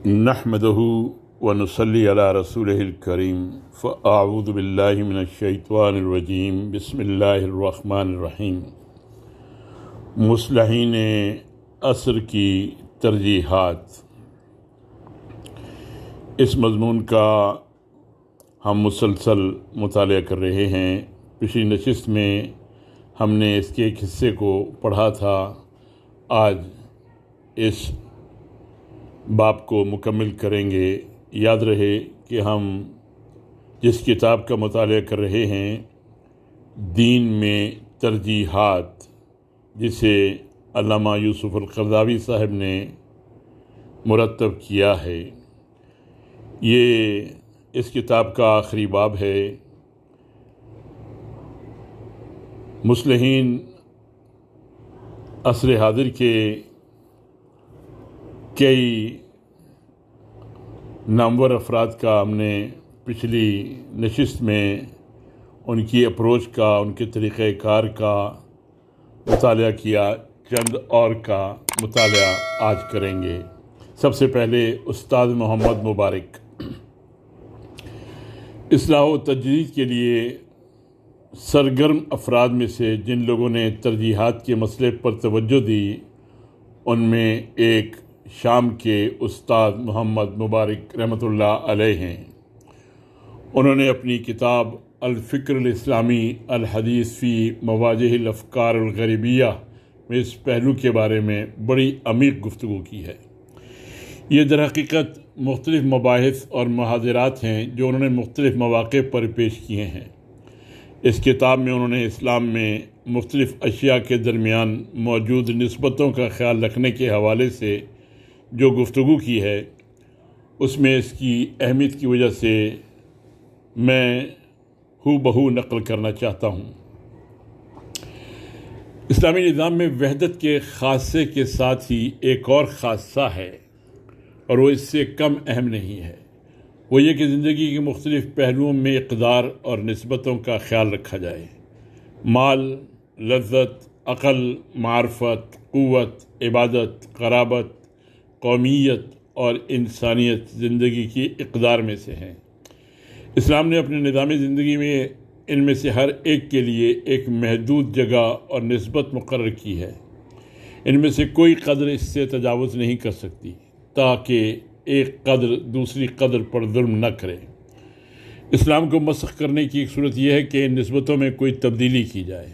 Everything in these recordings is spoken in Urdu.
نحمده ونصلي على رسوله الكريم فأعوذ بالله من الشیطان الرجیم بسم اللہ الرحمن الرحیم۔ مصلحین عصر کی ترجیحات، اس مضمون کا ہم مسلسل مطالعہ کر رہے ہیں۔ پچھلی نشست میں ہم نے اس کے ایک حصے کو پڑھا تھا۔ آج اس باب کو مکمل کریں گے۔ یاد رہے کہ ہم جس کتاب کا مطالعہ کر رہے ہیں دین میں ترجیحات، جسے علامہ یوسف القرضاوی صاحب نے مرتب کیا ہے، یہ اس کتاب کا آخری باب ہے۔ مصلحین عصر حاضر کے کئی نامور افراد کا ہم نے پچھلی نشست میں ان کی اپروچ کا، ان کے طریقہ کار کا مطالعہ کیا۔ چند اور کا مطالعہ آج کریں گے۔ سب سے پہلے استاد محمد مبارک۔ اصلاح و تجدید کے لیے سرگرم افراد میں سے جن لوگوں نے ترجیحات کے مسئلے پر توجہ دی، ان میں ایک شام کے استاد محمد مبارک رحمۃ اللہ علیہ ہیں۔ انہوں نے اپنی کتاب الفکر الاسلامی الحدیث فی مواجہ الافکار الغربیہ میں اس پہلو کے بارے میں بڑی عمیق گفتگو کی ہے۔ یہ در حقیقت مختلف مباحث اور محاضرات ہیں جو انہوں نے مختلف مواقع پر پیش کیے ہیں۔ اس کتاب میں انہوں نے اسلام میں مختلف اشیاء کے درمیان موجود نسبتوں کا خیال رکھنے کے حوالے سے جو گفتگو کی ہے، اس میں اس کی اہمیت کی وجہ سے میں ہو بہو نقل کرنا چاہتا ہوں۔ اسلامی نظام میں وحدت کے خاصے کے ساتھ ہی ایک اور خاصہ ہے، اور وہ اس سے کم اہم نہیں ہے۔ وہ یہ کہ زندگی کے مختلف پہلوؤں میں اقدار اور نسبتوں کا خیال رکھا جائے۔ مال، لذت، عقل، معرفت، قوت، عبادت، قرابت، قومیت اور انسانیت زندگی کی اقدار میں سے ہیں۔ اسلام نے اپنے نظام زندگی میں ان میں سے ہر ایک کے لیے ایک محدود جگہ اور نسبت مقرر کی ہے۔ ان میں سے کوئی قدر اس سے تجاوز نہیں کر سکتی، تاکہ ایک قدر دوسری قدر پر ظلم نہ کرے۔ اسلام کو مسخ کرنے کی ایک صورت یہ ہے کہ ان نسبتوں میں کوئی تبدیلی کی جائے۔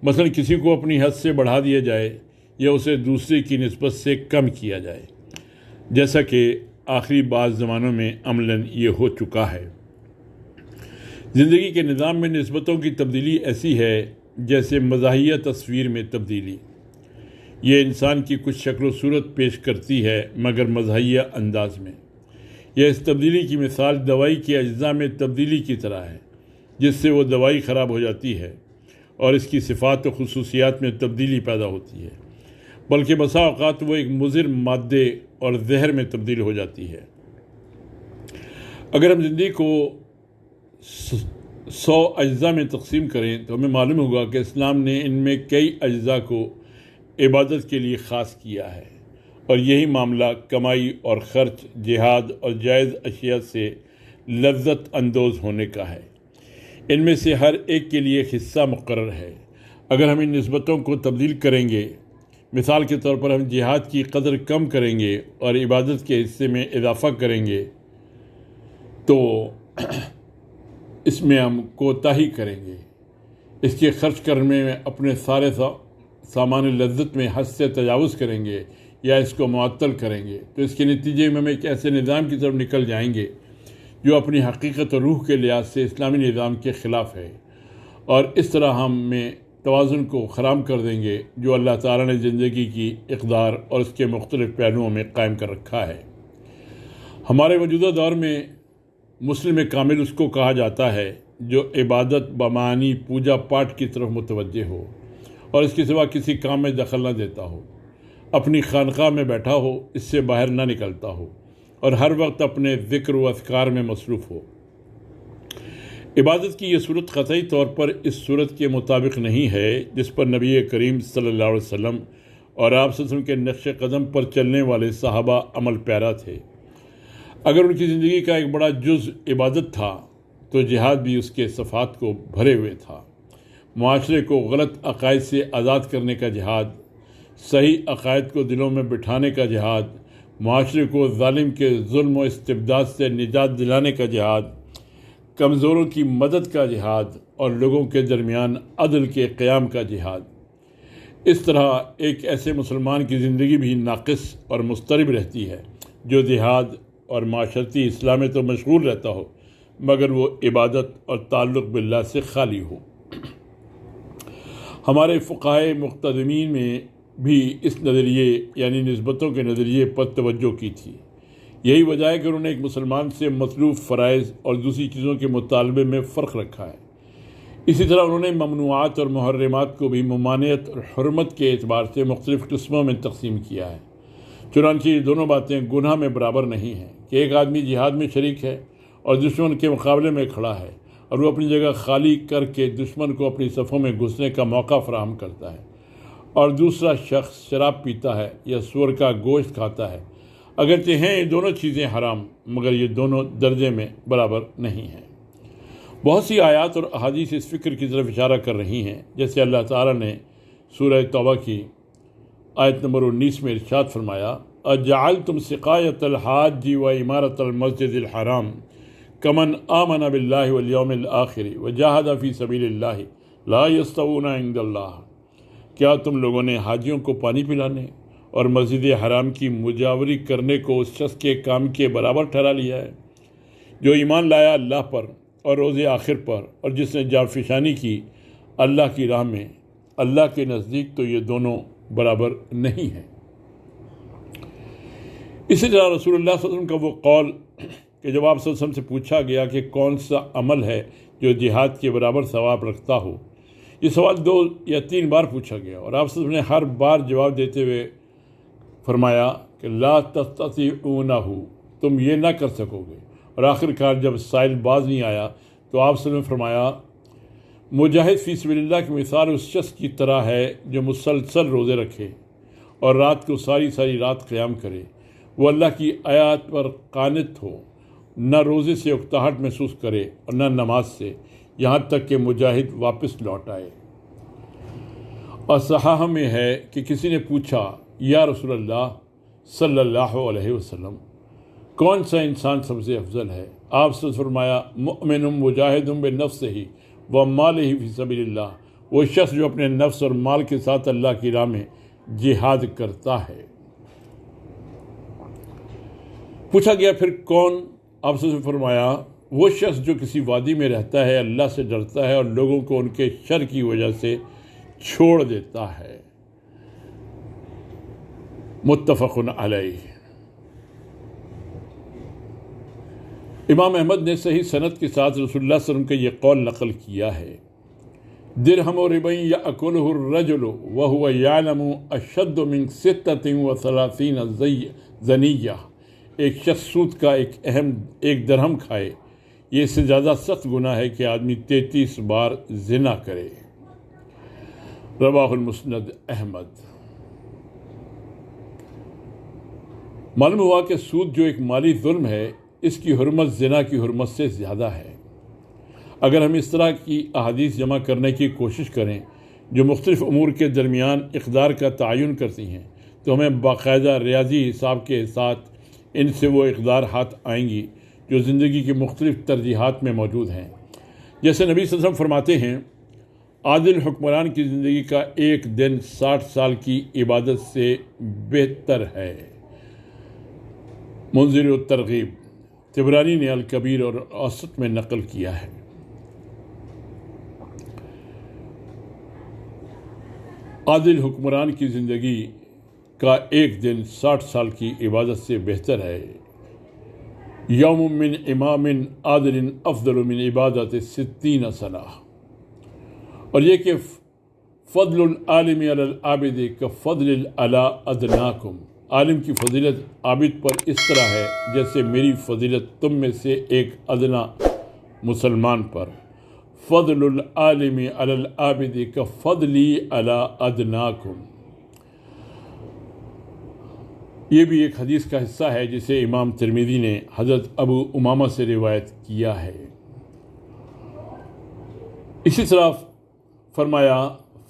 مثلا کسی کو اپنی حد سے بڑھا دیا جائے یا اسے دوسرے کی نسبت سے کم کیا جائے، جیسا کہ آخری بعض زمانوں میں عملاً یہ ہو چکا ہے۔ زندگی کے نظام میں نسبتوں کی تبدیلی ایسی ہے جیسے مزاحیہ تصویر میں تبدیلی۔ یہ انسان کی کچھ شکل و صورت پیش کرتی ہے، مگر مزاحیہ انداز میں۔ یہ اس تبدیلی کی مثال دوائی کے اجزاء میں تبدیلی کی طرح ہے، جس سے وہ دوائی خراب ہو جاتی ہے اور اس کی صفات و خصوصیات میں تبدیلی پیدا ہوتی ہے، بلکہ بسا اوقات وہ ایک مضر مادے اور زہر میں تبدیل ہو جاتی ہے۔ اگر ہم زندگی کو 100 اجزاء میں تقسیم کریں تو ہمیں معلوم ہوگا کہ اسلام نے ان میں کئی اجزاء کو عبادت کے لیے خاص کیا ہے، اور یہی معاملہ کمائی اور خرچ، جہاد اور جائز اشیاء سے لذت اندوز ہونے کا ہے۔ ان میں سے ہر ایک کے لیے ایک حصہ مقرر ہے۔ اگر ہم ان نسبتوں کو تبدیل کریں گے، مثال کے طور پر ہم جہاد کی قدر کم کریں گے اور عبادت کے حصے میں اضافہ کریں گے، تو اس میں ہم کوتاہی کریں گے۔ اس کے خرچ کرنے میں اپنے سارے سامان لذت میں حد سے تجاوز کریں گے یا اس کو معطل کریں گے، تو اس کے نتیجے میں ہم ایک ایسے نظام کی طرف نکل جائیں گے جو اپنی حقیقت اور روح کے لحاظ سے اسلامی نظام کے خلاف ہے، اور اس طرح ہم میں توازن کو خراب کر دیں گے جو اللہ تعالیٰ نے زندگی کی اقدار اور اس کے مختلف پہلوؤں میں قائم کر رکھا ہے۔ ہمارے موجودہ دور میں مسلم کامل اس کو کہا جاتا ہے جو عبادت بمعنی پوجا پاٹ کی طرف متوجہ ہو اور اس کے سوا کسی کام میں دخل نہ دیتا ہو، اپنی خانقاہ میں بیٹھا ہو، اس سے باہر نہ نکلتا ہو، اور ہر وقت اپنے ذکر و اذکار میں مصروف ہو۔ عبادت کی یہ صورت قطعی طور پر اس صورت کے مطابق نہیں ہے جس پر نبی کریم صلی اللہ علیہ وسلم اور آپ صلی اللہ علیہ وسلم کے نقش قدم پر چلنے والے صحابہ عمل پیرا تھے۔ اگر ان کی زندگی کا ایک بڑا جز عبادت تھا تو جہاد بھی اس کے صفات کو بھرے ہوئے تھا۔ معاشرے کو غلط عقائد سے آزاد کرنے کا جہاد، صحیح عقائد کو دلوں میں بٹھانے کا جہاد، معاشرے کو ظالم کے ظلم و استبداد سے نجات دلانے کا جہاد، کمزوروں کی مدد کا جہاد اور لوگوں کے درمیان عدل کے قیام کا جہاد۔ اس طرح ایک ایسے مسلمان کی زندگی بھی ناقص اور مضطرب رہتی ہے جو جہاد اور معاشرتی اصلاح میں تو مشغول رہتا ہو مگر وہ عبادت اور تعلق باللہ سے خالی ہو۔ ہمارے فقہائے مقتدمین میں بھی اس نظریے یعنی نسبتوں کے نظریے پر توجہ کی تھی۔ یہی وجہ ہے کہ انہوں نے ایک مسلمان سے مطلوب فرائض اور دوسری چیزوں کے مطالبے میں فرق رکھا ہے۔ اسی طرح انہوں نے ممنوعات اور محرمات کو بھی ممانعت اور حرمت کے اعتبار سے مختلف قسموں میں تقسیم کیا ہے۔ چنانچہ یہ دونوں باتیں گناہ میں برابر نہیں ہیں کہ ایک آدمی جہاد میں شریک ہے اور دشمن کے مقابلے میں کھڑا ہے اور وہ اپنی جگہ خالی کر کے دشمن کو اپنی صفوں میں گھسنے کا موقع فراہم کرتا ہے، اور دوسرا شخص شراب پیتا ہے یا سور کا گوشت کھاتا ہے۔ اگرچہ ہیں یہ دونوں چیزیں حرام مگر یہ دونوں درجے میں برابر نہیں ہیں۔ بہت سی آیات اور احادیث اس فکر کی طرف اشارہ کر رہی ہیں، جیسے اللہ تعالیٰ نے سورہ توبہ کی آیت نمبر 19 میں ارشاد فرمایا، اجعلتم سقایۃ الحاج و عمارۃ المسجد الحرام کمن آمن باللہ والیوم الآخر وجاہد فی سبیل اللہ لا یستوون عند اللہ۔ کیا تم لوگوں نے حاجیوں کو پانی پلانے اور مسجد حرام کی مجاوری کرنے کو اس شخص کے کام کے برابر ٹھہرا لیا ہے جو ایمان لایا اللہ پر اور روز آخر پر اور جس نے جانفشانی کی اللہ کی راہ میں؟ اللہ کے نزدیک تو یہ دونوں برابر نہیں ہیں۔ اسی طرح رسول اللہ صلی اللہ علیہ وسلم کا وہ قول کہ جب آپ صلی اللہ علیہ وسلم سے پوچھا گیا کہ کون سا عمل ہے جو جہاد کے برابر ثواب رکھتا ہو، یہ سوال 2 یا 3 بار پوچھا گیا اور آپ صلی اللہ علیہ وسلم نے ہر بار جواب دیتے ہوئے فرمایا کہ لا تستطيعونہ، تم یہ نہ کر سکو گے، اور آخر کار جب سائل باز نہیں آیا تو آپ صلی اللہ علیہ وسلم نے فرمایا مجاہد فی سبیل اللہ کی مثال اس شخص کی طرح ہے جو مسلسل روزے رکھے اور رات کو ساری رات قیام کرے، وہ اللہ کی آیات پر قانت ہو، نہ روزے سے اکتاہٹ محسوس کرے اور نہ نماز سے، یہاں تک کہ مجاہد واپس لوٹ آئے۔ اور صحاح میں ہے کہ کسی نے پوچھا یا رسول اللہ صلی اللہ علیہ وسلم کون سا انسان سب سے افضل ہے؟ آپ سے فرمایا مؤمن مجاہد بنفسہ ومالہ فی سبیل اللہ، وہ شخص جو اپنے نفس اور مال کے ساتھ اللہ کی راہ میں جہاد کرتا ہے۔ پوچھا گیا پھر کون؟ آپ سے فرمایا وہ شخص جو کسی وادی میں رہتا ہے، اللہ سے ڈرتا ہے اور لوگوں کو ان کے شر کی وجہ سے چھوڑ دیتا ہے۔ متفق علیہ۔ امام احمد نے صحیح سند کے ساتھ رسول اللہ صلی اللہ علیہ وسلم کا یہ قول نقل کیا ہے، درہم و ربع یأکلہ الرجل وہو یعلم اشد من 36 زنیہ، ایک شخص سود کا ایک درہم کھائے، یہ اس سے زیادہ سخت گناہ ہے کہ آدمی 33 بار زنا کرے۔ رواہ المسند احمد۔ معلوم ہوا کہ سود جو ایک مالی ظلم ہے، اس کی حرمت زنا کی حرمت سے زیادہ ہے۔ اگر ہم اس طرح کی احادیث جمع کرنے کی کوشش کریں جو مختلف امور کے درمیان اقدار کا تعین کرتی ہیں تو ہمیں باقاعدہ ریاضی حساب کے ساتھ ان سے وہ اقدار ہاتھ آئیں گی جو زندگی کی مختلف ترجیحات میں موجود ہیں۔ جیسے نبی صلی اللہ علیہ وسلم فرماتے ہیں عادل حکمران کی زندگی کا ایک دن 60 سال کی عبادت سے بہتر ہے۔ منذر الترغیب، طبرانی نے الکبیر اور اوسط میں نقل کیا ہے۔ عادل حکمران کی زندگی کا ایک دن 60 سال کی عبادت سے بہتر ہے۔ یوم من امام عادل افضل من عبادت 60 سنہ۔ اور یہ کہ فضل العالم علی العابد کفضل علی ادناکم، عالم کی فضیلت عابد پر اس طرح ہے جیسے میری فضیلت تم میں سے ایک ادنا مسلمان پر۔ فضل العالم علی العابد کفضلی علی ادناکم۔ یہ بھی ایک حدیث کا حصہ ہے جسے امام ترمذی نے حضرت ابو امامہ سے روایت کیا ہے۔ اسی طرح فرمایا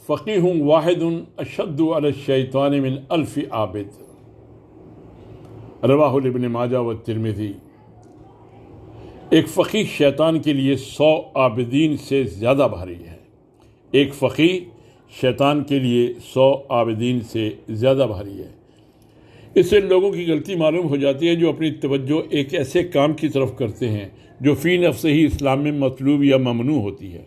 فقیہ واحد اشد علی الشیطان من الف عابد، رواہ ابن ماجہ و ترمذی۔ ایک فقیہ شیطان کے لیے 100 عابدین سے زیادہ بھاری ہے۔ ایک فقیہ شیطان کے لیے 100 عابدین سے زیادہ بھاری ہے۔ اس سے لوگوں کی غلطی معلوم ہو جاتی ہے جو اپنی توجہ ایک ایسے کام کی طرف کرتے ہیں جو فی نفس ہی اسلام میں مطلوب یا ممنوع ہوتی ہے،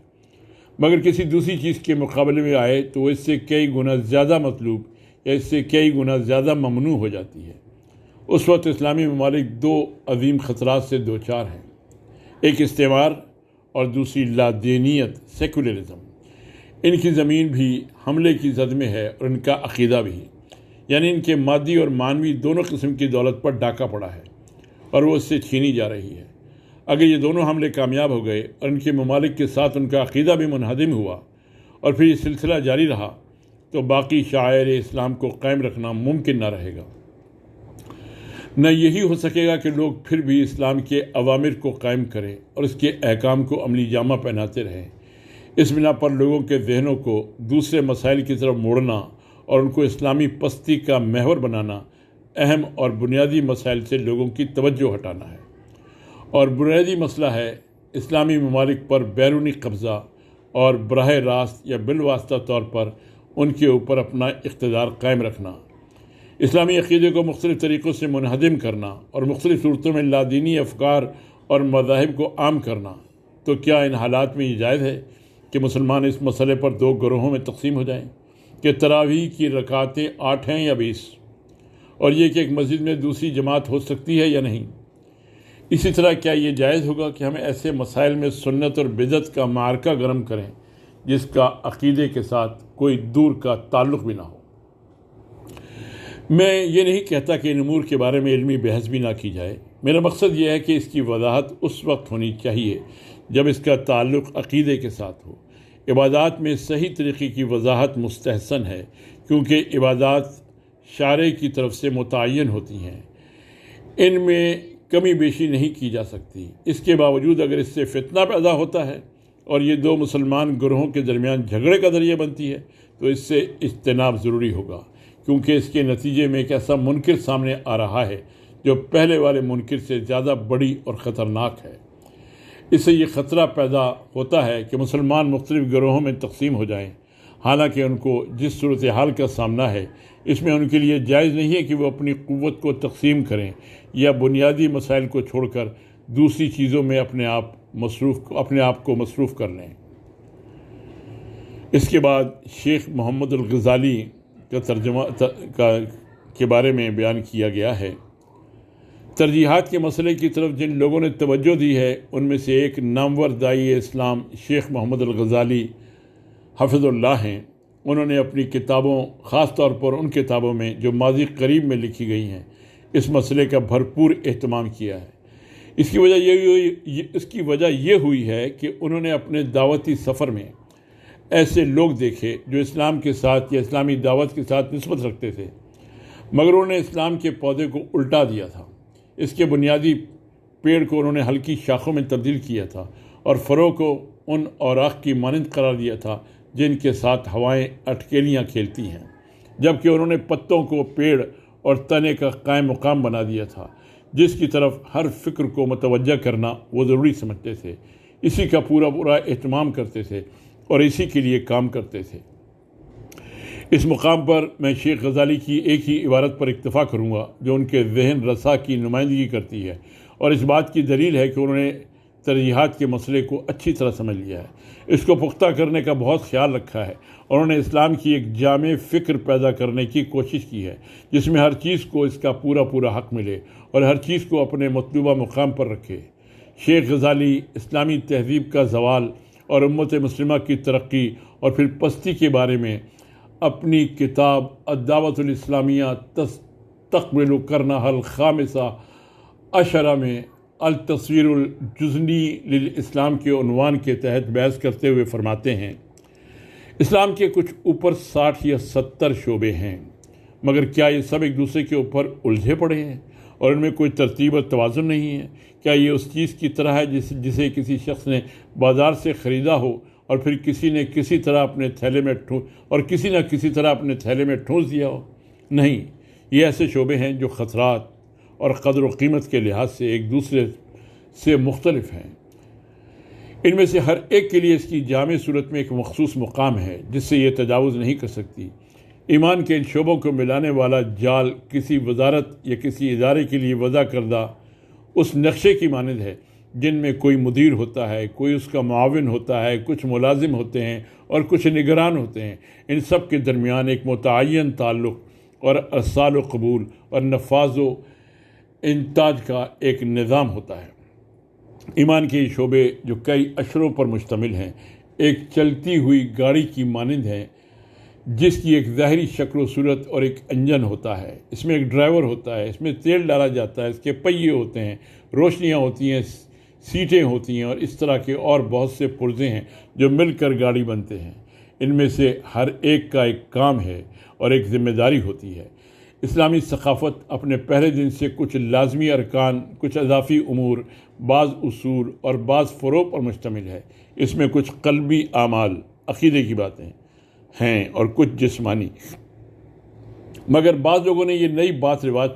مگر کسی دوسری چیز کے مقابلے میں آئے تو اس سے کئی گنا زیادہ مطلوب یا اس سے کئی گنا زیادہ ممنوع ہو جاتی ہے۔ اس وقت اسلامی ممالک 2 عظیم خطرات سے دوچار ہیں، ایک استعمار اور دوسری لادینیت سیکولرزم۔ ان کی زمین بھی حملے کی زد میں ہے اور ان کا عقیدہ بھی، یعنی ان کے مادی اور معنوی دونوں قسم کی دولت پر ڈاکہ پڑا ہے اور وہ اس سے چھینی جا رہی ہے۔ اگر یہ دونوں حملے کامیاب ہو گئے اور ان کے ممالک کے ساتھ ان کا عقیدہ بھی منہدم ہوا اور پھر یہ سلسلہ جاری رہا تو باقی شعائر اسلام کو قائم رکھنا ممکن نہ رہے گا۔ نہ یہی ہو سکے گا کہ لوگ پھر بھی اسلام کے اوامر کو قائم کریں اور اس کے احکام کو عملی جامہ پہناتے رہیں۔ اس بنا پر لوگوں کے ذہنوں کو دوسرے مسائل کی طرف موڑنا اور ان کو اسلامی پستی کا محور بنانا اہم اور بنیادی مسائل سے لوگوں کی توجہ ہٹانا ہے، اور بنیادی مسئلہ ہے اسلامی ممالک پر بیرونی قبضہ اور براہ راست یا بالواسطہ طور پر ان کے اوپر اپنا اقتدار قائم رکھنا، اسلامی عقیدے کو مختلف طریقوں سے منہدم کرنا اور مختلف صورتوں میں لادینی افکار اور مذاہب کو عام کرنا۔ تو کیا ان حالات میں یہ جائز ہے کہ مسلمان اس مسئلے پر 2 گروہوں میں تقسیم ہو جائیں کہ تراویح کی رکعتیں 8 ہیں یا 20، اور یہ کہ ایک مسجد میں دوسری جماعت ہو سکتی ہے یا نہیں؟ اسی طرح کیا یہ جائز ہوگا کہ ہم ایسے مسائل میں سنت اور بدعت کا معرکہ گرم کریں جس کا عقیدے کے ساتھ کوئی دور کا تعلق بھی نہ ہو؟ میں یہ نہیں کہتا کہ ان امور کے بارے میں علمی بحث بھی نہ کی جائے، میرا مقصد یہ ہے کہ اس کی وضاحت اس وقت ہونی چاہیے جب اس کا تعلق عقیدے کے ساتھ ہو۔ عبادات میں صحیح طریقے کی وضاحت مستحسن ہے کیونکہ عبادات شارع کی طرف سے متعین ہوتی ہیں، ان میں کمی بیشی نہیں کی جا سکتی۔ اس کے باوجود اگر اس سے فتنہ پیدا ہوتا ہے اور یہ 2 مسلمان گروہوں کے درمیان جھگڑے کا ذریعہ بنتی ہے تو اس سے اجتناب ضروری ہوگا، کیونکہ اس کے نتیجے میں ایک ایسا منکر سامنے آ رہا ہے جو پہلے والے منکر سے زیادہ بڑی اور خطرناک ہے۔ اس سے یہ خطرہ پیدا ہوتا ہے کہ مسلمان مختلف گروہوں میں تقسیم ہو جائیں، حالانکہ ان کو جس صورتحال کا سامنا ہے اس میں ان کے لیے جائز نہیں ہے کہ وہ اپنی قوت کو تقسیم کریں یا بنیادی مسائل کو چھوڑ کر دوسری چیزوں میں اپنے آپ کو مصروف کر لیں۔ اس کے بعد شیخ محمد الغزالی کا ترجمہ کے بارے میں بیان کیا گیا ہے۔ ترجیحات کے مسئلے کی طرف جن لوگوں نے توجہ دی ہے ان میں سے ایک نامور داعی اسلام شیخ محمد الغزالی حفظ اللہ ہیں۔ انہوں نے اپنی کتابوں، خاص طور پر ان کتابوں میں جو ماضی قریب میں لکھی گئی ہیں، اس مسئلے کا بھرپور اہتمام کیا ہے۔ اس کی وجہ یہ ہوئی ہے کہ انہوں نے اپنے دعوتی سفر میں ایسے لوگ دیکھے جو اسلام کے ساتھ یا اسلامی دعوت کے ساتھ نسبت رکھتے تھے، مگر انہوں نے اسلام کے پودے کو الٹا دیا تھا۔ اس کے بنیادی پیڑ کو انہوں نے ہلکی شاخوں میں تبدیل کیا تھا اور فرو کو ان اوراق کی مانند قرار دیا تھا جن کے ساتھ ہوائیں اٹکیلیاں کھیلتی ہیں، جبکہ انہوں نے پتوں کو پیڑ اور تنے کا قائم مقام بنا دیا تھا جس کی طرف ہر فکر کو متوجہ کرنا وہ ضروری سمجھتے تھے، اسی کا پورا اہتمام کرتے تھے اور اسی کے لیے کام کرتے تھے۔ اس مقام پر میں شیخ غزالی کی ایک ہی عبارت پر اکتفا کروں گا جو ان کے ذہن رسا کی نمائندگی کرتی ہے اور اس بات کی دلیل ہے کہ انہوں نے ترجیحات کے مسئلے کو اچھی طرح سمجھ لیا ہے، اس کو پختہ کرنے کا بہت خیال رکھا ہے، اور انہوں نے اسلام کی ایک جامع فکر پیدا کرنے کی کوشش کی ہے جس میں ہر چیز کو اس کا پورا حق ملے اور ہر چیز کو اپنے مطلوبہ مقام پر رکھے۔ شیخ غزالی اسلامی تہذیب کا زوال اور امت مسلمہ کی ترقی اور پھر پستی کے بارے میں اپنی کتاب الدعوۃ الاسلامیہ تستقبل قرنها الخامسہ عشرہ میں التصویر الجزنی للاسلام کے عنوان کے تحت بحث کرتے ہوئے فرماتے ہیں، اسلام کے کچھ اوپر 60 یا 70 شعبے ہیں، مگر کیا یہ سب ایک دوسرے کے اوپر الجھے پڑے ہیں اور ان میں کوئی ترتیب اور توازن نہیں ہے؟ کیا یہ اس چیز کی طرح ہے جسے کسی شخص نے بازار سے خریدا ہو اور پھر کسی نہ کسی طرح اپنے تھیلے میں ٹھونس دیا ہو؟ نہیں، یہ ایسے شعبے ہیں جو خطرات اور قدر و قیمت کے لحاظ سے ایک دوسرے سے مختلف ہیں۔ ان میں سے ہر ایک کے لیے اس کی جامع صورت میں ایک مخصوص مقام ہے جس سے یہ تجاوز نہیں کر سکتی۔ ایمان کے ان شعبوں کو ملانے والا جال کسی وزارت یا کسی ادارے کے لیے وضع کردہ اس نقشے کی مانند ہے جن میں کوئی مدیر ہوتا ہے، کوئی اس کا معاون ہوتا ہے، کچھ ملازم ہوتے ہیں اور کچھ نگران ہوتے ہیں۔ ان سب کے درمیان ایک متعین تعلق اور ارسال و قبول اور نفاذ و انتاج کا ایک نظام ہوتا ہے۔ ایمان کے یہ شعبے جو کئی اشروں پر مشتمل ہیں ایک چلتی ہوئی گاڑی کی مانند ہیں جس کی ایک ظاہری شکل و صورت اور ایک انجن ہوتا ہے۔ اس میں ایک ڈرائیور ہوتا ہے، اس میں تیل ڈالا جاتا ہے، اس کے پہیے ہوتے ہیں، روشنیاں ہوتی ہیں، سیٹیں ہوتی ہیں اور اس طرح کے اور بہت سے پرزے ہیں جو مل کر گاڑی بنتے ہیں۔ ان میں سے ہر ایک کا ایک کام ہے اور ایک ذمہ داری ہوتی ہے۔ اسلامی ثقافت اپنے پہلے دن سے کچھ لازمی ارکان، کچھ اضافی امور، بعض اصول اور بعض فروع پر مشتمل ہے۔ اس میں کچھ قلبی اعمال، عقیدے کی باتیں ہیں اور کچھ جسمانی۔ مگر بعض لوگوں میں یہ نئی بات رواج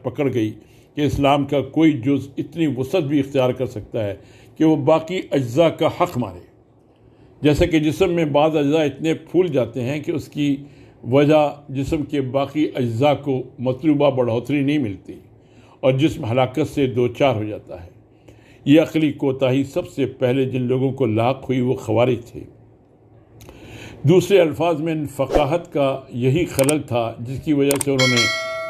پکڑ گئی کہ اسلام کا کوئی جز اتنی وسعت بھی اختیار کر سکتا ہے کہ وہ باقی اجزاء کا حق مارے۔ جیسا کہ جسم میں بعض اجزاء اتنے پھول جاتے ہیں کہ اس کی وجہ جسم کے باقی اجزاء کو مطلوبہ بڑھوتری نہیں ملتی اور جسم ہلاکت سے دوچار ہو جاتا ہے۔ یہ عقلی کوتاہی سب سے پہلے جن لوگوں کو لاحق ہوئی وہ خوارج تھے۔ دوسرے الفاظ میں فقاہت کا یہی خلل تھا جس کی وجہ سے انہوں نے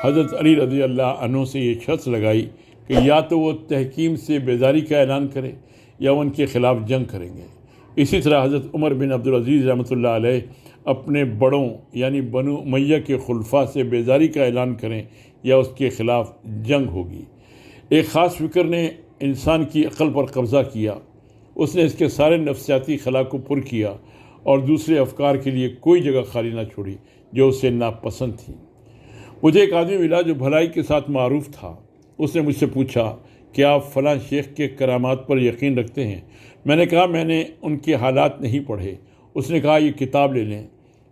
حضرت علی رضی اللہ عنہ سے یہ شرط لگائی کہ یا تو وہ تحکیم سے بیداری کا اعلان کرے یا وہ ان کے خلاف جنگ کریں گے۔ اسی طرح حضرت عمر بن عبدالعزیز رحمۃ اللہ علیہ اپنے بڑوں یعنی بنو امیہ کے خلفاء سے بیداری کا اعلان کریں یا اس کے خلاف جنگ ہوگی۔ ایک خاص فکر نے انسان کی عقل پر قبضہ کیا، اس نے اس کے سارے نفسیاتی خلا کو پر کیا اور دوسرے افکار کے لیے کوئی جگہ خالی نہ چھوڑی جو اسے ناپسند تھی۔ مجھے ایک آدمی ملا جو بھلائی کے ساتھ معروف تھا۔ اس نے مجھ سے پوچھا کہ آپ فلاں شیخ کے کرامات پر یقین رکھتے ہیں؟ میں نے کہا میں نے ان کے حالات نہیں پڑھے۔ اس نے کہا یہ کتاب لے لیں،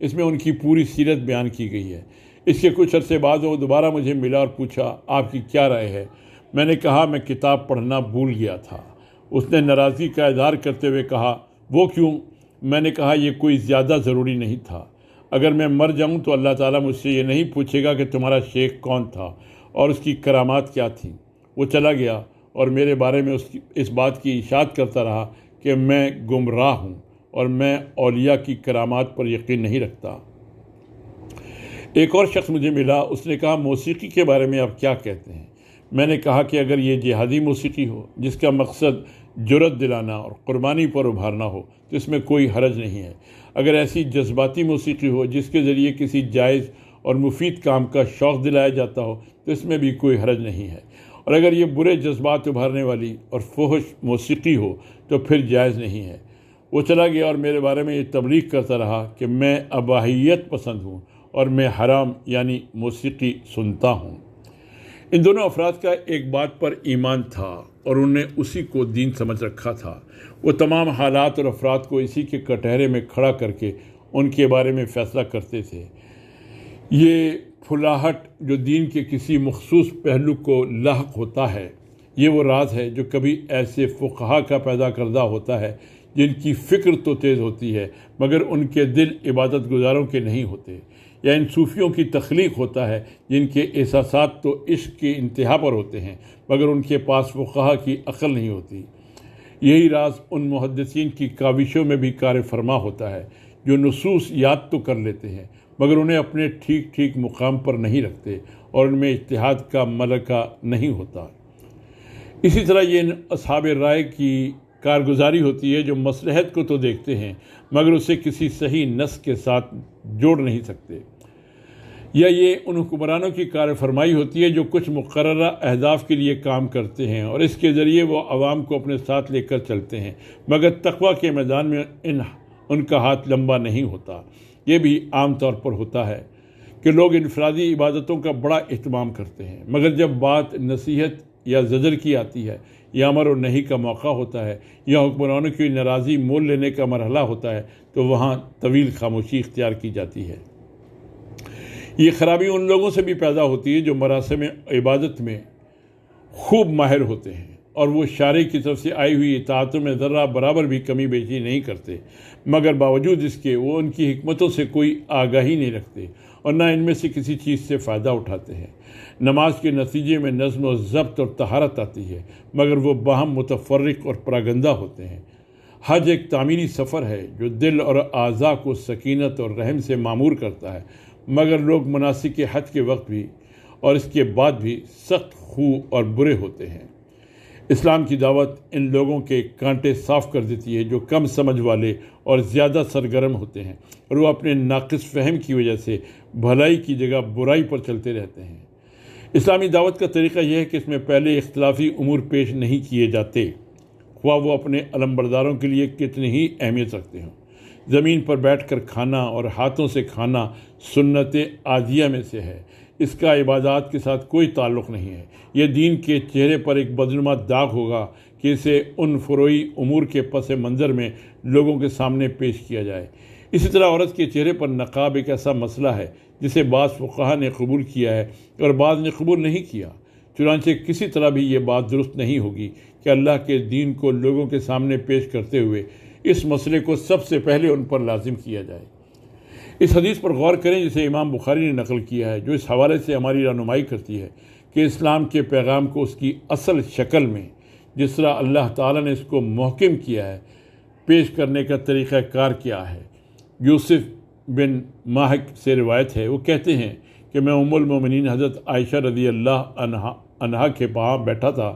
اس میں ان کی پوری سیرت بیان کی گئی ہے۔ اس کے کچھ عرصے بعد وہ دوبارہ مجھے ملا اور پوچھا آپ کی کیا رائے ہے؟ میں نے کہا میں کتاب پڑھنا بھول گیا تھا۔ اس نے ناراضگی کا اظہار کرتے ہوئے کہا وہ کیوں؟ میں نے کہا یہ کوئی زیادہ ضروری نہیں تھا۔ اگر میں مر جاؤں تو اللہ تعالیٰ مجھ سے یہ نہیں پوچھے گا کہ تمہارا شیخ کون تھا اور اس کی کرامات کیا تھیں۔ وہ چلا گیا اور میرے بارے میں اس بات کی اشاعت کرتا رہا کہ میں گمراہ ہوں اور میں اولیاء کی کرامات پر یقین نہیں رکھتا۔ ایک اور شخص مجھے ملا، اس نے کہا موسیقی کے بارے میں آپ کیا کہتے ہیں؟ میں نے کہا کہ اگر یہ جہادی موسیقی ہو جس کا مقصد جرأت دلانا اور قربانی پر ابھارنا ہو تو اس میں کوئی حرج نہیں ہے۔ اگر ایسی جذباتی موسیقی ہو جس کے ذریعے کسی جائز اور مفید کام کا شوق دلایا جاتا ہو تو اس میں بھی کوئی حرج نہیں ہے، اور اگر یہ برے جذبات ابھارنے والی اور فحش موسیقی ہو تو پھر جائز نہیں ہے۔ وہ چلا گیا اور میرے بارے میں یہ تبلیغ کرتا رہا کہ میں اباحیت پسند ہوں اور میں حرام یعنی موسیقی سنتا ہوں۔ ان دونوں افراد کا ایک بات پر ایمان تھا اور انہوں نے اسی کو دین سمجھ رکھا تھا۔ وہ تمام حالات اور افراد کو اسی کے کٹہرے میں کھڑا کر کے ان کے بارے میں فیصلہ کرتے تھے۔ یہ پھلاہٹ جو دین کے کسی مخصوص پہلو کو لاحق ہوتا ہے، یہ وہ راز ہے جو کبھی ایسے فقہا کا پیدا کردہ ہوتا ہے جن کی فکر تو تیز ہوتی ہے مگر ان کے دل عبادت گزاروں کے نہیں ہوتے، یا ان صوفیوں کی تخلیق ہوتا ہے جن کے احساسات تو عشق کی انتہا پر ہوتے ہیں مگر ان کے پاس فقہا کی عقل نہیں ہوتی۔ یہی راز ان محدثین کی کاوشوں میں بھی کار فرما ہوتا ہے جو نصوص یاد تو کر لیتے ہیں مگر انہیں اپنے ٹھیک مقام پر نہیں رکھتے اور ان میں اجتہاد کا ملکہ نہیں ہوتا۔ اسی طرح یہ اصحاب رائے کی کارگزاری ہوتی ہے جو مصلحت کو تو دیکھتے ہیں مگر اسے کسی صحیح نص کے ساتھ جوڑ نہیں سکتے، یا یہ ان حکمرانوں کی کار فرمائی ہوتی ہے جو کچھ مقررہ اہداف کے لیے کام کرتے ہیں اور اس کے ذریعے وہ عوام کو اپنے ساتھ لے کر چلتے ہیں مگر تقویٰ کے میدان میں ان کا ہاتھ لمبا نہیں ہوتا۔ یہ بھی عام طور پر ہوتا ہے کہ لوگ انفرادی عبادتوں کا بڑا اہتمام کرتے ہیں، مگر جب بات نصیحت یا زجر کی آتی ہے، یا امر و نہی کا موقع ہوتا ہے، یا حکمرانوں کی ناراضی مول لینے کا مرحلہ ہوتا ہے، تو وہاں طویل خاموشی اختیار کی جاتی ہے۔ یہ خرابی ان لوگوں سے بھی پیدا ہوتی ہے جو مراسم عبادت میں خوب ماہر ہوتے ہیں، اور وہ شارع کی طرف سے آئی ہوئی اطاعتوں میں ذرہ برابر بھی کمی بیشی نہیں کرتے، مگر باوجود اس کے وہ ان کی حکمتوں سے کوئی آگاہی نہیں رکھتے اور نہ ان میں سے کسی چیز سے فائدہ اٹھاتے ہیں۔ نماز کے نتیجے میں نظم و ضبط اور طہارت آتی ہے، مگر وہ باہم متفرق اور پراگندہ ہوتے ہیں۔ حج ایک تعمیری سفر ہے جو دل اور اعضاء کو سکینت اور رحم سے معمور کرتا ہے، مگر لوگ مناسک حج کے وقت بھی اور اس کے بعد بھی سخت خو اور برے ہوتے ہیں۔ اسلام کی دعوت ان لوگوں کے کانٹے صاف کر دیتی ہے جو کم سمجھ والے اور زیادہ سرگرم ہوتے ہیں، اور وہ اپنے ناقص فہم کی وجہ سے بھلائی کی جگہ برائی پر چلتے رہتے ہیں۔ اسلامی دعوت کا طریقہ یہ ہے کہ اس میں پہلے اختلافی امور پیش نہیں کیے جاتے، خواہ وہ اپنے علمبرداروں کے لیے کتنی ہی اہمیت رکھتے ہوں۔ زمین پر بیٹھ کر کھانا اور ہاتھوں سے کھانا سنت عادیہ میں سے ہے، اس کا عبادات کے ساتھ کوئی تعلق نہیں ہے۔ یہ دین کے چہرے پر ایک بدنما داغ ہوگا کہ اسے ان فروعی امور کے پس منظر میں لوگوں کے سامنے پیش کیا جائے۔ اسی طرح عورت کے چہرے پر نقاب ایک ایسا مسئلہ ہے جسے بعض فقہا نے قبول کیا ہے اور بعض نے قبول نہیں کیا۔ چنانچہ کسی طرح بھی یہ بات درست نہیں ہوگی کہ اللہ کے دین کو لوگوں کے سامنے پیش کرتے ہوئے اس مسئلے کو سب سے پہلے ان پر لازم کیا جائے۔ اس حدیث پر غور کریں جسے امام بخاری نے نقل کیا ہے، جو اس حوالے سے ہماری رہنمائی کرتی ہے کہ اسلام کے پیغام کو اس کی اصل شکل میں، جس طرح اللہ تعالیٰ نے اس کو محکم کیا ہے، پیش کرنے کا طریقہ کار کیا ہے۔ یوسف بن ماہک سے روایت ہے، وہ کہتے ہیں کہ میں ام المومنین حضرت عائشہ رضی اللہ عنہا کے پاس بیٹھا تھا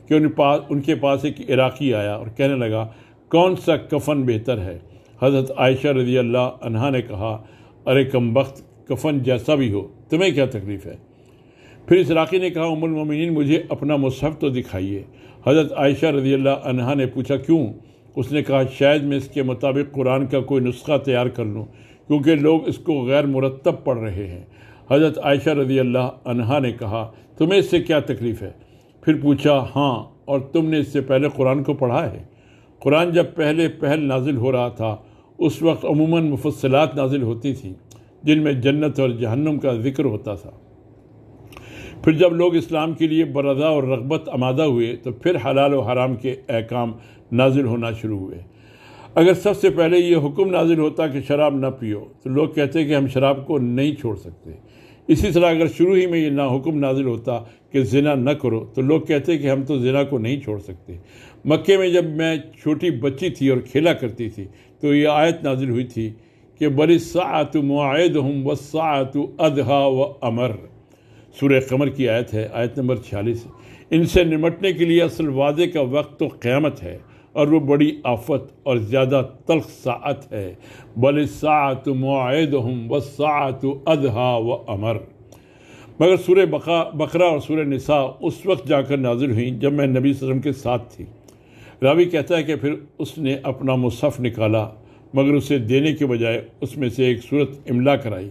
کہ ان کے پاس ایک عراقی آیا اور کہنے لگا، کون سا کفن بہتر ہے؟ حضرت عائشہ رضی اللہ عنہا نے کہا، ارے کم بخت، کفن جیسا بھی ہو، تمہیں کیا تکلیف ہے؟ پھر اس عراقی نے کہا، ام المومنین مجھے اپنا مصحف تو دکھائیے۔ حضرت عائشہ رضی اللہ عنہا نے پوچھا، کیوں؟ اس نے کہا، شاید میں اس کے مطابق قرآن کا کوئی نسخہ تیار کر لوں، کیونکہ لوگ اس کو غیر مرتب پڑھ رہے ہیں۔ حضرت عائشہ رضی اللہ عنہا نے کہا، تمہیں اس سے کیا تکلیف ہے؟ پھر پوچھا، ہاں، اور تم نے اس سے پہلے قرآن کو پڑھا ہے؟ قرآن جب پہل نازل ہو رہا تھا، اس وقت عموماً مفصلات نازل ہوتی تھیں جن میں جنت اور جہنم کا ذکر ہوتا تھا۔ پھر جب لوگ اسلام کے لیے برضا اور رغبت آمادہ ہوئے تو پھر حلال و حرام کے احکام نازل ہونا شروع ہوئے۔ اگر سب سے پہلے یہ حکم نازل ہوتا کہ شراب نہ پیو تو لوگ کہتے کہ ہم شراب کو نہیں چھوڑ سکتے۔ اسی طرح اگر شروع ہی میں یہ حکم نازل ہوتا کہ زنا نہ کرو تو لوگ کہتے کہ ہم تو زنا کو نہیں چھوڑ سکتے۔ مکے میں جب میں چھوٹی بچی تھی اور کھیلا کرتی تھی تو یہ آیت نازل ہوئی تھی کہ بل الساعۃ موعدہم والساعۃ ادھیٰ وامر، سورہ قمر کی آیت ہے، آیت نمبر 46۔ ان سے نمٹنے کے لیے اصل وعدے کا وقت تو قیامت ہے، اور وہ بڑی آفت اور زیادہ تلخ ساعت ہے۔ بل الساعۃ موعدہم والساعۃ ادھیٰ وامر۔ مگر سورہ بقرہ اور سورہ نساء اس وقت جا کر نازل ہوئیں جب میں نبی صلی اللہ علیہ وسلم کے ساتھ تھی۔ راوی کہتا ہے کہ پھر اس نے اپنا مصحف نکالا، مگر اسے دینے کے بجائے اس میں سے ایک سورت املا کرائی۔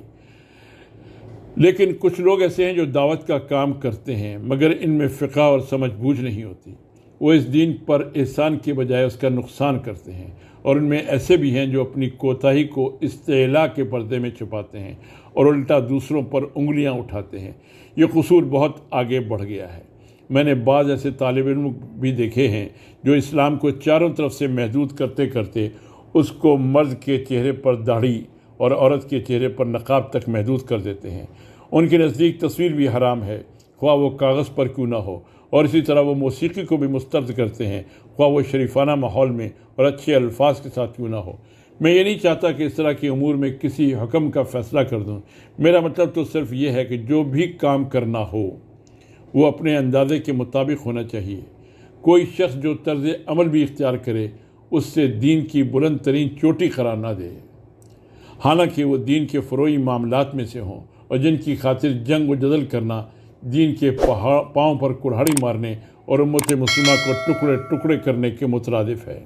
لیکن کچھ لوگ ایسے ہیں جو دعوت کا کام کرتے ہیں مگر ان میں فقہ اور سمجھ بوجھ نہیں ہوتی۔ وہ اس دین پر احسان کے بجائے اس کا نقصان کرتے ہیں، اور ان میں ایسے بھی ہیں جو اپنی کوتاہی کو استعلاء کے پردے میں چھپاتے ہیں اور الٹا دوسروں پر انگلیاں اٹھاتے ہیں۔ یہ قصور بہت آگے بڑھ گیا ہے۔ میں نے بعض ایسے طالب علم بھی دیکھے ہیں جو اسلام کو چاروں طرف سے محدود کرتے کرتے اس کو مرد کے چہرے پر داڑھی اور عورت کے چہرے پر نقاب تک محدود کر دیتے ہیں۔ ان کے نزدیک تصویر بھی حرام ہے، خواہ وہ کاغذ پر کیوں نہ ہو، اور اسی طرح وہ موسیقی کو بھی مسترد کرتے ہیں، خواہ وہ شریفانہ ماحول میں اور اچھے الفاظ کے ساتھ کیوں نہ ہو۔ میں یہ نہیں چاہتا کہ اس طرح کے امور میں کسی حکم کا فیصلہ کر دوں۔ میرا مطلب تو صرف یہ ہے کہ جو بھی کام کرنا ہو وہ اپنے اندازے کے مطابق ہونا چاہیے۔ کوئی شخص جو طرز عمل بھی اختیار کرے اس سے دین کی بلند ترین چوٹی قرار نہ دے، حالانکہ وہ دین کے فروعی معاملات میں سے ہوں، اور جن کی خاطر جنگ و جدل کرنا دین کے پاؤں پر کڑھاڑی مارنے اور امت مسلمہ کو ٹکڑے ٹکڑے کرنے کے مترادف ہے۔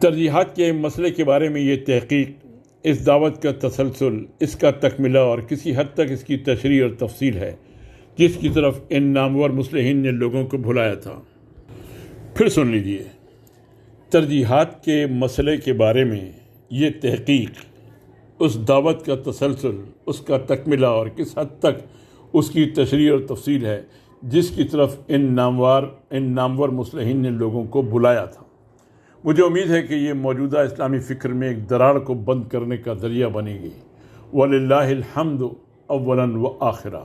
ترجیحات کے مسئلے کے بارے میں یہ تحقیق اس دعوت کا تسلسل، اس کا تکملہ اور کسی حد تک اس کی تشریح اور تفصیل ہے جس کی طرف ان نامور مصلحین نے لوگوں کو بھلایا تھا۔ پھر سن لیجیے، ترجیحات کے مسئلے کے بارے میں یہ تحقیق، اس دعوت کا تسلسل، اس کا تکملہ اور کس حد تک اس کی تشریح اور تفصیل ہے جس کی طرف ان نامور مصلحین نے لوگوں کو بلایا تھا۔ مجھے امید ہے کہ یہ موجودہ اسلامی فکر میں ایک دراڑ کو بند کرنے کا ذریعہ بنے گی۔ وَلِلَّهِ الْحَمْدُ أَوَّلًا وَآخِرًا۔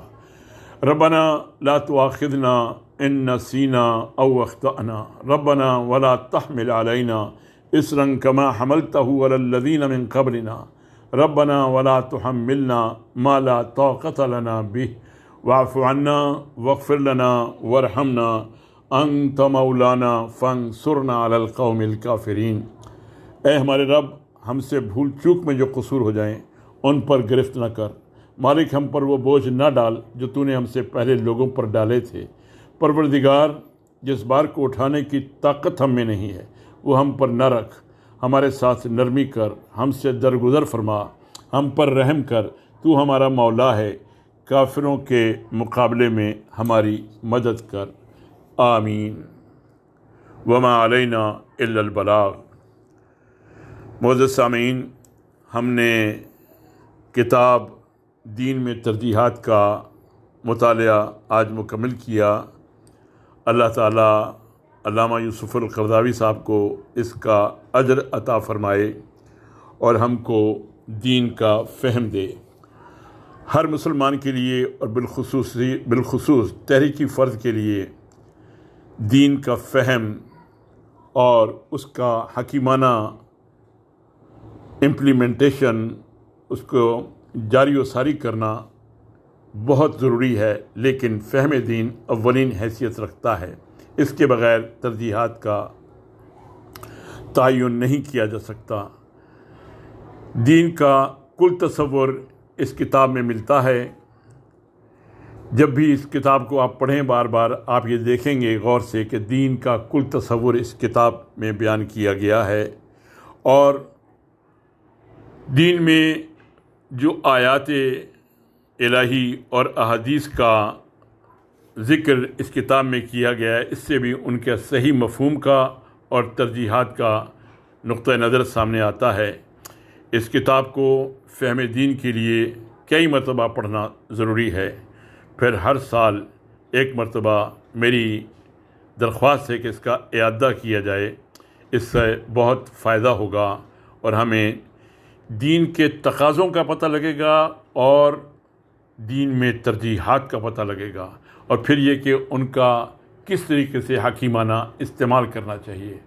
ربنا لا تؤاخذنا إن نسينا أو أخطأنا ربنا ولا تحمل علينا إصرا كما حملته على الذين من قبلنا ربنا ولا تحملنا ما لا طاقة لنا به واعف عنا واغفر لنا وارحمنا انت مولانا فانصرنا على القوم الكافرین۔ اے ہمارے رب، ہم سے بھول چوک میں جو قصور ہو جائیں ان پر گرفت نہ کر۔ مالک، ہم پر وہ بوجھ نہ ڈال جو تو نے ہم سے پہلے لوگوں پر ڈالے تھے۔ پروردگار، جس بار کو اٹھانے کی طاقت ہم میں نہیں ہے وہ ہم پر نہ رکھ، ہمارے ساتھ نرمی کر، ہم سے درگزر فرما، ہم پر رحم کر، تو ہمارا مولا ہے، کافروں کے مقابلے میں ہماری مدد کر۔ آمین۔ وما علینا الا البلاغ۔ معزز سامعین، ہم نے کتاب دین میں ترجیحات کا مطالعہ آج مکمل کیا۔ اللہ تعالیٰ علامہ یوسف القرضاوی صاحب کو اس کا اجر عطا فرمائے اور ہم کو دین کا فہم دے۔ ہر مسلمان کے لیے اور بالخصوص تحریکی فرد کے لیے دین کا فہم اور اس کا حکیمانہ امپلیمنٹیشن، اس کو جاری و ساری کرنا بہت ضروری ہے، لیکن فہم دین اولین حیثیت رکھتا ہے۔ اس کے بغیر ترجیحات کا تعین نہیں کیا جا سکتا۔ دین کا کل تصور اس کتاب میں ملتا ہے۔ جب بھی اس کتاب کو آپ پڑھیں بار بار آپ یہ دیکھیں گے غور سے کہ دین کا کل تصور اس کتاب میں بیان کیا گیا ہے، اور دین میں جو آیات الہی اور احادیث کا ذکر اس کتاب میں کیا گیا ہے، اس سے بھی ان کے صحیح مفہوم کا اور ترجیحات کا نقطہ نظر سامنے آتا ہے۔ اس کتاب کو فہم دین کے لیے کئی مرتبہ پڑھنا ضروری ہے۔ پھر ہر سال ایک مرتبہ میری درخواست ہے کہ اس کا اعادہ کیا جائے۔ اس سے بہت فائدہ ہوگا اور ہمیں دین کے تقاضوں کا پتہ لگے گا اور دین میں ترجیحات کا پتہ لگے گا، اور پھر یہ کہ ان کا کس طریقے سے حکیمانہ استعمال کرنا چاہیے۔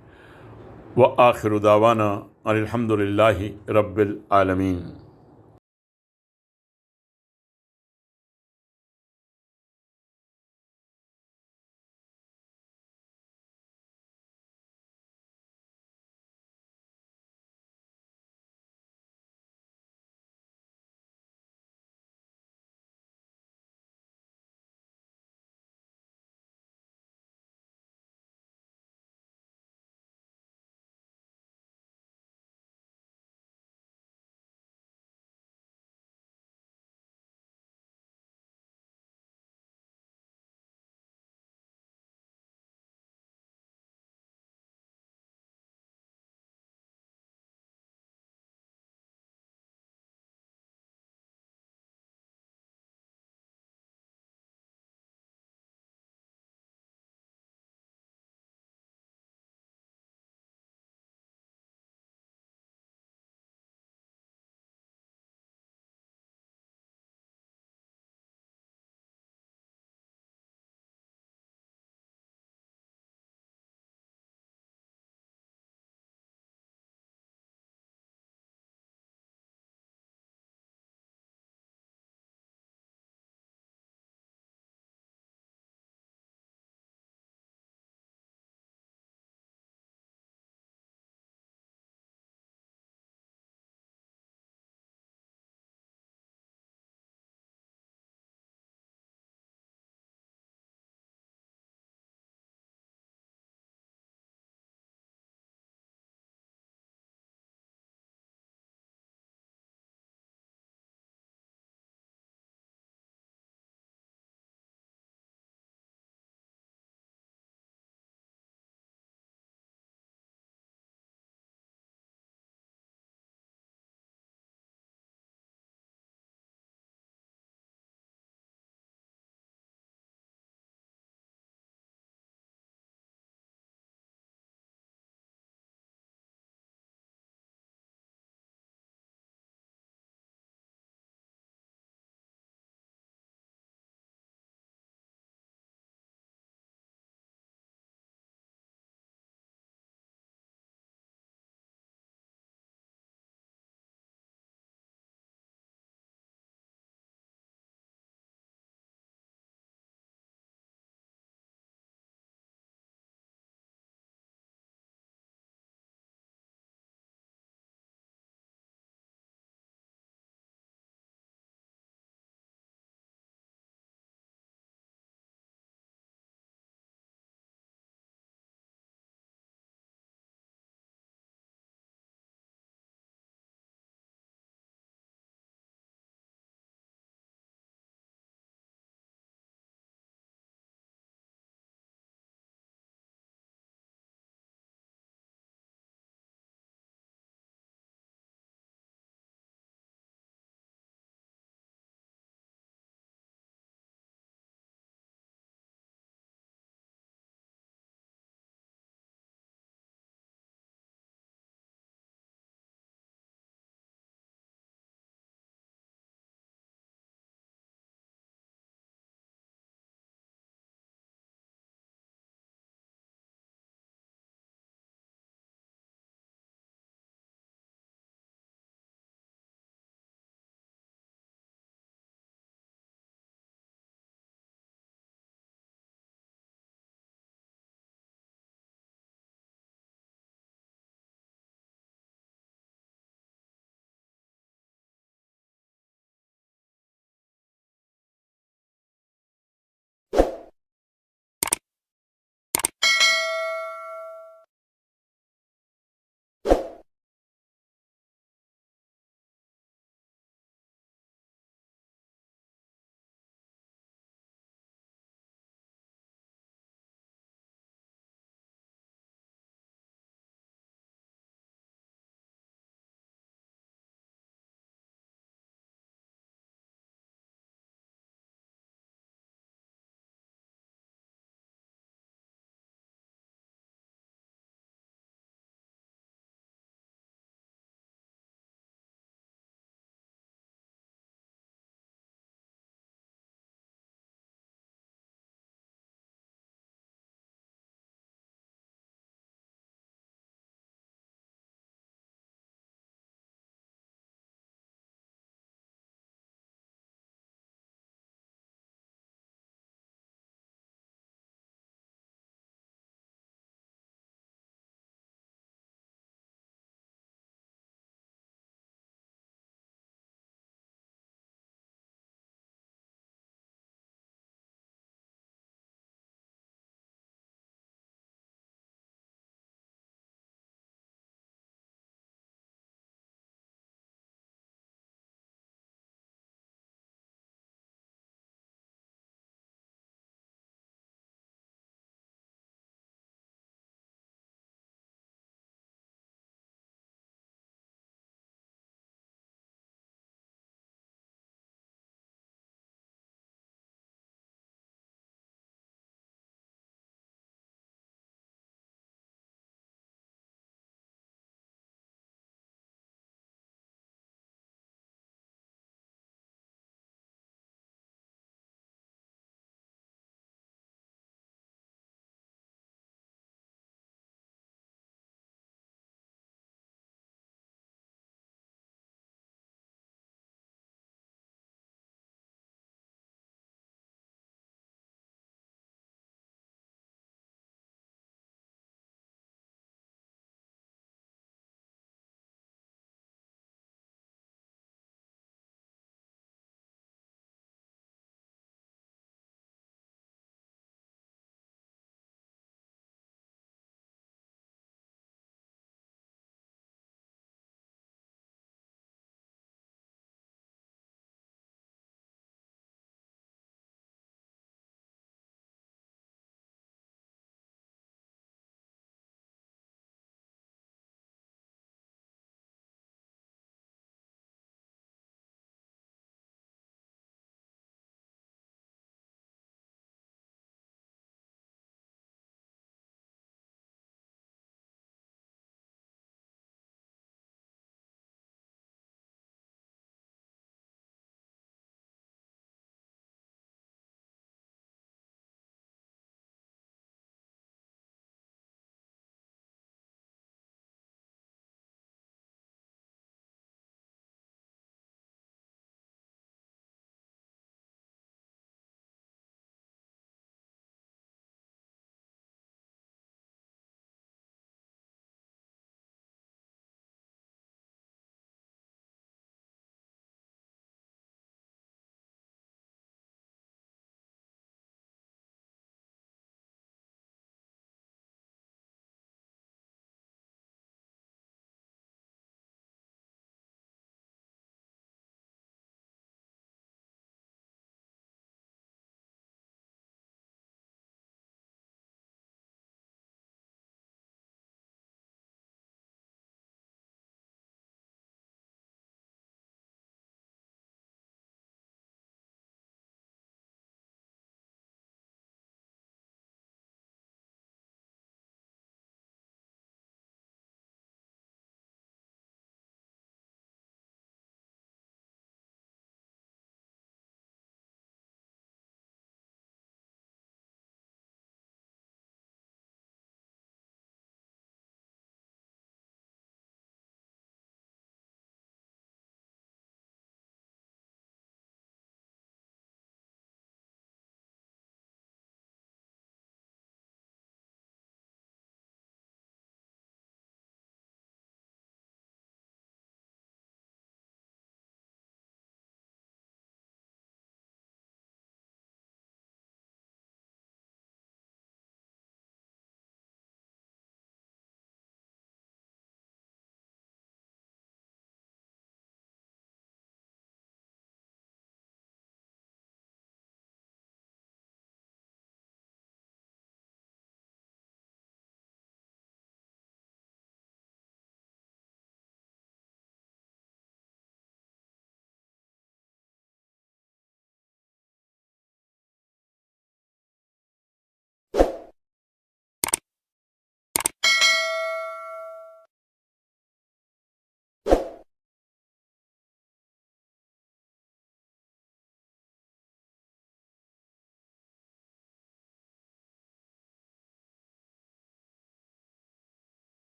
وآخر دعوانا ان الحمد للہ رب العالمین۔